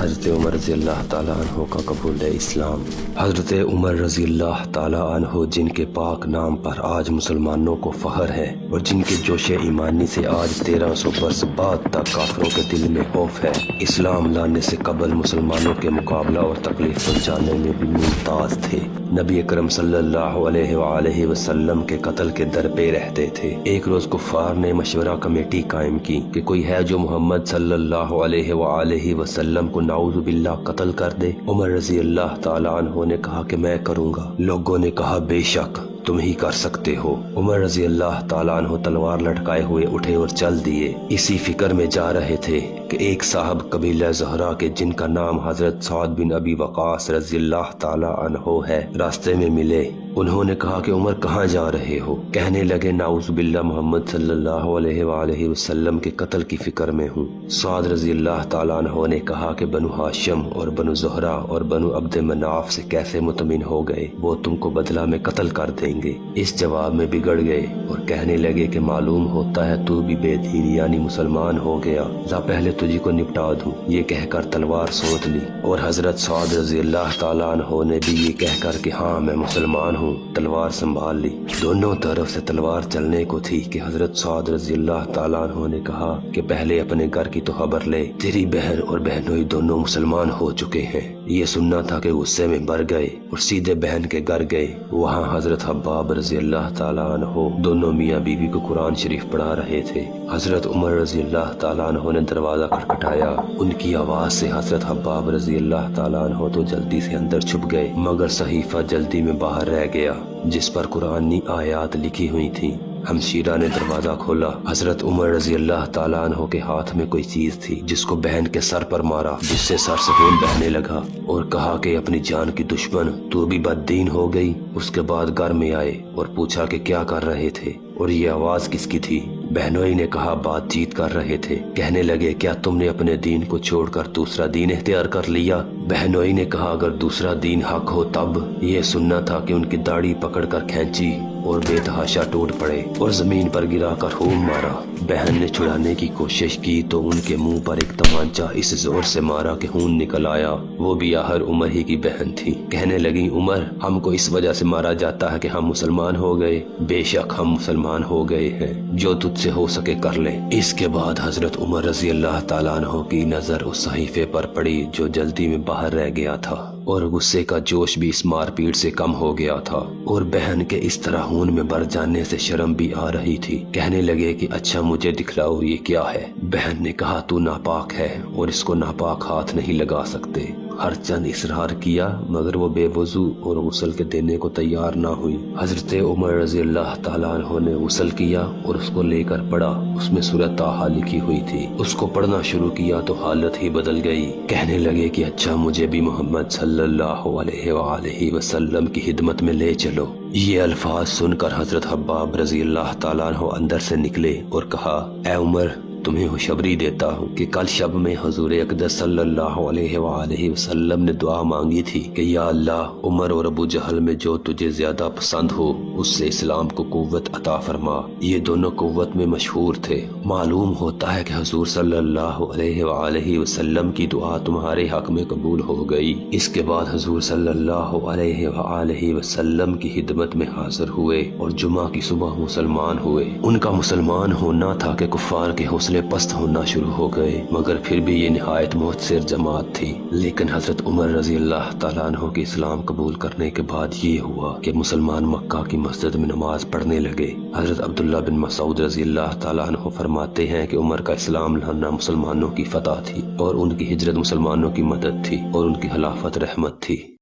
حضرت عمر رضی اللہ تعالیٰ عنہ کا قبول اسلام۔ حضرت عمر رضی اللہ تعالیٰ عنہ جن کے پاک نام پر آج مسلمانوں کو فخر ہے اور جن کے جوش ایمانی سے آج 1300 برس بعد تک کافروں کے دل میں خوف ہے، اسلام لانے سے قبل مسلمانوں کے مقابلہ اور تکلیف پہنچانے میں بھی ممتاز تھے۔ نبی اکرم صلی اللہ علیہ وآلہ وسلم کے قتل کے در پہ رہتے تھے۔ ایک روز کفار نے مشورہ کمیٹی قائم کی کہ کوئی ہے جو محمد صلی اللہ علیہ وآلہ وسلم کو نعوذ باللہ قتل کر دے۔ عمر رضی اللہ تعالیٰ عنہ نے کہا کہ میں کروں گا۔ لوگوں نے کہا بے شک تم ہی کر سکتے ہو۔ عمر رضی اللہ تعالیٰ عنہ تلوار لٹکائے ہوئے اٹھے اور چل دیے۔ اسی فکر میں جا رہے تھے کہ ایک صاحب قبیلہ زہرا کے جن کا نام حضرت سعد بن ابی وقاص رضی اللہ تعالیٰ عنہ ہے راستے میں ملے۔ انہوں نے کہا کہ عمر کہاں جا رہے ہو؟ کہنے لگے نعوذ باللہ محمد صلی اللہ علیہ وآلہ وسلم کے قتل کی فکر میں ہوں۔ سعد رضی اللہ تعالیٰ عنہ نے کہا کہ بنو ہاشم اور بنو زہرا اور بنو عبد مناف سے کیسے مطمئن ہو گئے، وہ تم کو بدلہ میں قتل کر دیں گے۔ اس جواب میں بگڑ گئے اور کہنے لگے کہ معلوم ہوتا ہے تو بھی بے دین یعنی مسلمان ہو گیا، لا پہلے تجھے کو نپٹا دوں۔ یہ کہہ کر تلوار سونت لی اور حضرت سعد رضی اللہ تعالیٰ عنہ نے بھی یہ کہہ کر کہ ہاں میں مسلمان ہوں تلوار سنبھال لی۔ دونوں طرف سے تلوار چلنے کو تھی کہ حضرت سعد رضی اللہ تعالیٰ عنہ نے کہا کہ پہلے اپنے گھر کی تو خبر لے، تیری بہن اور بہنوئی دونوں مسلمان ہو چکے ہیں۔ یہ سننا تھا کہ غصے میں بھر گئے اور سیدھے بہن کے گھر گئے۔ وہاں حضرت حباب رضی اللہ تعالیٰ عنہ دونوں میاں بیوی کو قرآن شریف پڑھا رہے تھے۔ حضرت عمر رضی اللہ تعالیٰ عنہ نے دروازہ کھٹکھٹایا۔ ان کی آواز سے حضرت حباب رضی اللہ تعالیٰ عنہ تو جلدی سے اندر چھپ گئے، مگر صحیفہ جلدی میں باہر رہ گیا جس پر قرآنی آیات لکھی ہوئی تھیں۔ ہمشیرہ نے دروازہ کھولا۔ حضرت عمر رضی اللہ تعالیٰ عنہ کے ہاتھ میں کوئی چیز تھی جس کو بہن کے سر پر مارا، جس سے سر سے خون بہنے لگا اور کہا کہ اپنی جان کی دشمن تو بھی بد دین ہو گئی۔ اس کے بعد گھر میں آئے اور پوچھا کہ کیا کر رہے تھے اور یہ آواز کس کی تھی؟ بہنوئی نے کہا بات چیت کر رہے تھے۔ کہنے لگے کیا تم نے اپنے دین کو چھوڑ کر دوسرا دین اختیار کر لیا؟ بہنوئی نے کہا اگر دوسرا دین حق ہو تب۔ یہ سننا تھا کہ ان کی داڑھی پکڑ کر کھینچی اور بے تحاشا ٹوٹ پڑے اور زمین پر گرا کر خون مارا۔ بہن نے چھڑانے کی کوشش کی تو ان کے منہ پر ایک تمانچہ اس زور سے مارا کہ خون نکل آیا۔ وہ بھی آخر عمر ہی کی بہن تھی۔ کہنے لگی عمر ہم کو اس وجہ سے مارا جاتا ہے کہ ہم مسلمان ہو گئے۔ بے شک ہم مسلمان ہو گئے ہیں، جو تجھ سے ہو سکے کر لے۔ اس کے بعد حضرت عمر رضی اللہ تعالیٰ عنہ کی نظر اس صحیفے پر پڑی جو جلدی میں باہر رہ گیا تھا اور غصے کا جوش بھی اس مار پیٹ سے کم ہو گیا تھا اور بہن کے اس طرح خون میں بھر جانے سے شرم بھی آ رہی تھی۔ کہنے لگے کہ اچھا مجھے دکھلاؤ یہ کیا ہے؟ بہن نے کہا تو ناپاک ہے اور اس کو ناپاک ہاتھ نہیں لگا سکتے۔ ہر چند اصرار کیا مگر وہ بے وضو اور غسل کے دینے کو تیار نہ ہوئی۔ حضرت عمر رضی اللہ تعالیٰ عنہ نے غسل کیا اور اس کو لے کر پڑھا۔ اس میں سورۃ طٰہٰ لکھی ہوئی تھی۔ اس کو پڑھنا شروع کیا تو حالت ہی بدل گئی۔ کہنے لگے کہ اچھا مجھے بھی محمد صلی اللہ علیہ وآلہ وسلم کی خدمت میں لے چلو۔ یہ الفاظ سن کر حضرت حباب رضی اللہ تعالیٰ عنہ اندر سے نکلے اور کہا اے عمر تمہیں خوشخبری دیتا ہوں کہ کل شب میں حضور اقدس صلی اللہ علیہ وآلہ وسلم نے دعا مانگی تھی کہ یا اللہ عمر اور ابو جہل میں جو تجھے زیادہ پسند ہو اس سے اسلام کو قوت عطا فرما۔ یہ دونوں قوت میں مشہور تھے۔ معلوم ہوتا ہے کہ حضور صلی اللہ علیہ وآلہ وسلم کی دعا تمہارے حق میں قبول ہو گئی۔ اس کے بعد حضور صلی اللہ علیہ وآلہ وسلم کی خدمت میں حاضر ہوئے اور جمعہ کی صبح مسلمان ہوئے۔ ان کا مسلمان ہونا تھا کہ کفار کے حوصلے پست ہونا شروع ہو گئے، مگر پھر بھی یہ نہایت مؤثر جماعت تھی۔ لیکن حضرت عمر رضی اللہ تعالیٰ عنہ کے اسلام قبول کرنے کے بعد یہ ہوا کہ مسلمان مکہ کی مسجد میں نماز پڑھنے لگے۔ حضرت عبداللہ بن مسعود رضی اللہ تعالیٰ عنہ فرماتے ہیں کہ عمر کا اسلام لانا مسلمانوں کی فتح تھی اور ان کی ہجرت مسلمانوں کی مدد تھی اور ان کی خلافت رحمت تھی۔